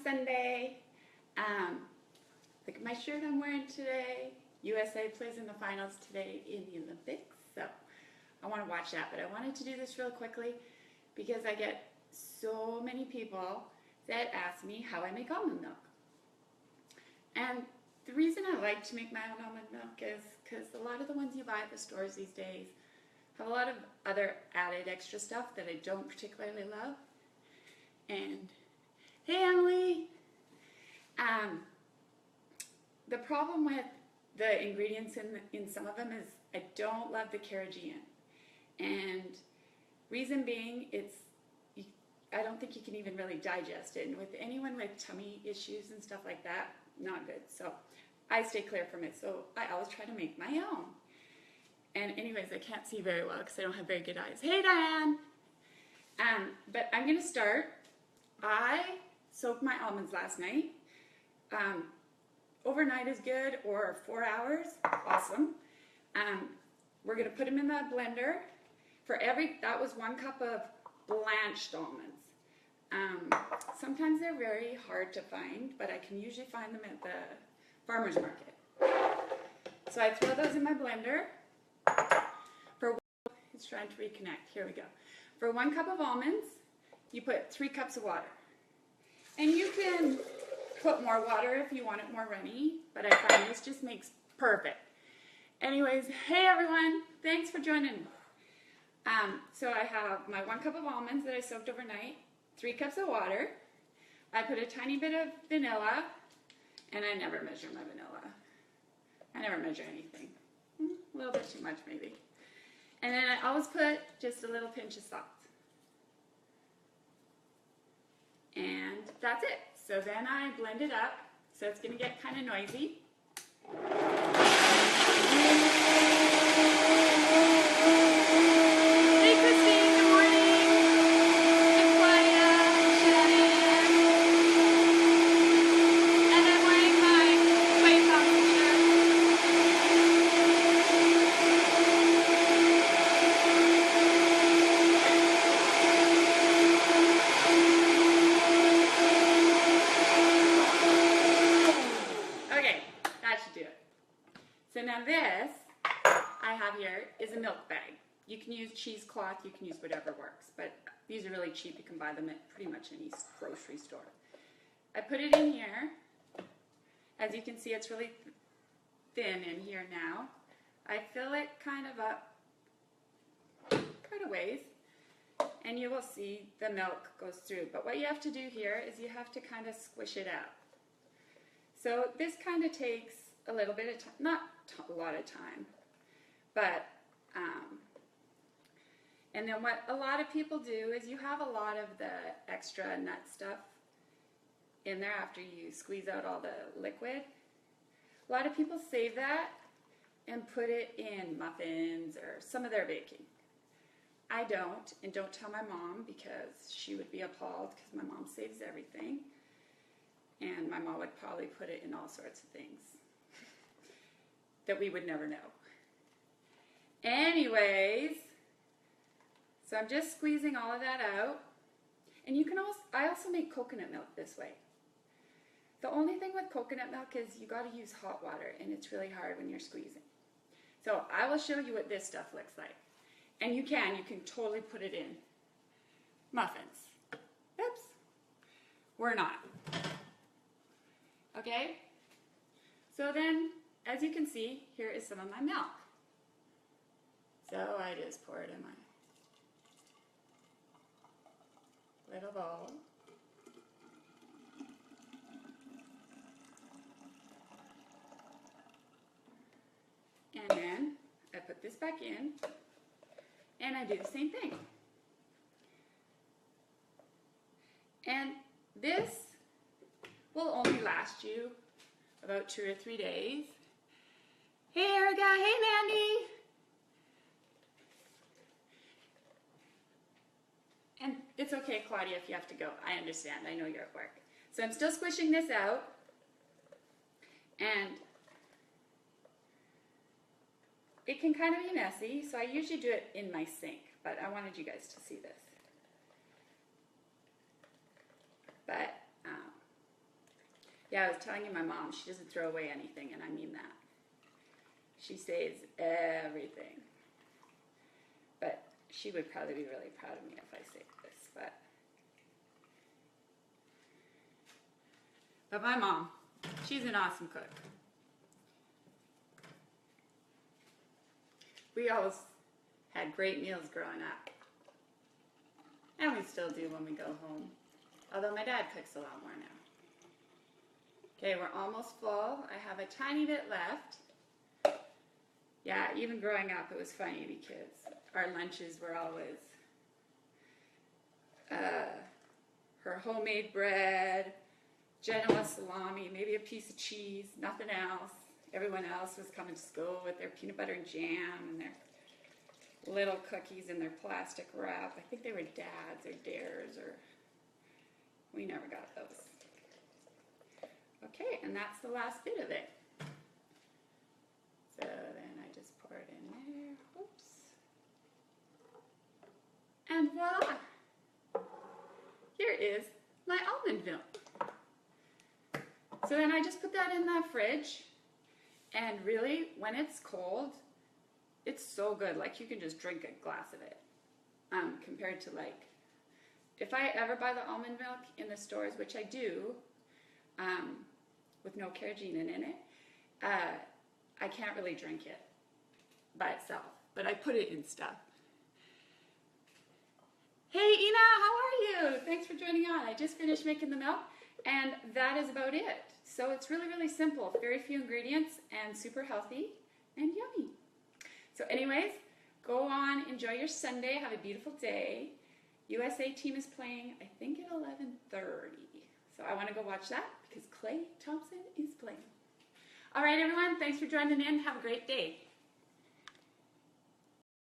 Sunday. Look at my shirt I'm wearing today. USA plays in the finals today in the Olympics, so I want to watch that. But I wanted to do this real quickly because I get so many people that ask me how I make almond milk. And the reason I like to make my own almond milk is because a lot of the ones you buy at the stores these days have a lot of other added extra stuff that I don't particularly love. And hey, Emily! The problem with the ingredients in some of them is I don't love the carrageenan. And reason being, I don't think you can even really digest it. And with anyone with tummy issues and stuff like that, not good. So I stay clear from it. So I always try to make my own. And anyways, I can't see very well because I don't have very good eyes. Hey, Diane! But I'm going to start. I soaked my almonds last night. Overnight is good, or 4 hours. Awesome. We're going to put them in the blender. That was 1 cup of blanched almonds. Sometimes they're very hard to find, but I can usually find them at the farmer's market. So I throw those in my blender. It's trying to reconnect. Here we go. For 1 cup of almonds, you put 3 cups of water. And you can put more water if you want it more runny, but I find this just makes perfect. Anyways, hey everyone, thanks for joining. So I have my 1 cup of almonds that I soaked overnight, 3 cups of water. I put a tiny bit of vanilla, and I never measure my vanilla. I never measure anything. A little bit too much maybe. And then I always put just a little pinch of salt. And that's it. So then I blend it up. So it's going to get kind of noisy. Hey Christine, good morning. It's Claudia, Shannon. And I'm wearing my white pump shirt. So now this I have here is a milk bag. You can use cheesecloth, you can use whatever works, but these are really cheap. You can buy them at pretty much any grocery store. I put it in here. As you can see, it's really thin in here now. I fill it kind of up quite a ways, and you will see the milk goes through. But what you have to do here is you have to kind of squish it out. So this kind of takes a little bit of time, not a lot of time, but and then what a lot of people do is you have a lot of the extra nut stuff in there after you squeeze out all the liquid. A lot of people save that and put it in muffins or some of their baking. I don't, and don't tell my mom because she would be appalled because my mom saves everything, and my mom would probably put it in all sorts of things that we would never know. Anyways, so I'm just squeezing all of that out. And you can also, I also make coconut milk this way. The only thing with coconut milk is you got to use hot water, and it's really hard when you're squeezing. So I will show you what this stuff looks like. And you can totally put it in muffins. Oops, we're not. Okay, so then, as you can see, here is some of my milk. So I just pour it in my little bowl. And then I put this back in, and I do the same thing. And this will only last you about 2 or 3 days. Hey Erica, hey Mandy. And it's okay, Claudia, if you have to go. I understand, I know you're at work. So I'm still squishing this out. And it can kind of be messy, so I usually do it in my sink, but I wanted you guys to see this. But Yeah, I was telling you my mom, she doesn't throw away anything, and I mean that. She saves everything. But she would probably be really proud of me if I saved this. But my mom, she's an awesome cook. We always had great meals growing up. And we still do when we go home. Although my dad cooks a lot more now. Okay, we're almost full. I have a tiny bit left. Yeah, even growing up, it was funny because our lunches were always her homemade bread, Genoa salami, maybe a piece of cheese, nothing else. Everyone else was coming to school with their peanut butter and jam and their little cookies in their plastic wrap. I think they were Dad's or Dare's, or we never got those. Okay, and that's the last bit of it. So then I just pour it in there. Oops. And voila! Here is my almond milk. So then I just put that in the fridge, and really, when it's cold, it's so good. Like, you can just drink a glass of it. Compared to, like, if I ever buy the almond milk in the stores, which I do, with no carrageenan in it, I can't really drink it by itself, but I put it in stuff. Hey Ina, how are you? Thanks for joining on. I just finished making the milk, and that is about it. So it's really, really simple. Very few ingredients and super healthy and yummy. So anyways, go on, enjoy your Sunday, have a beautiful day. USA team is playing, I think at 11:30. So I want to go watch that because Clay Thompson is playing. All right, everyone, thanks for joining in. Have a great day.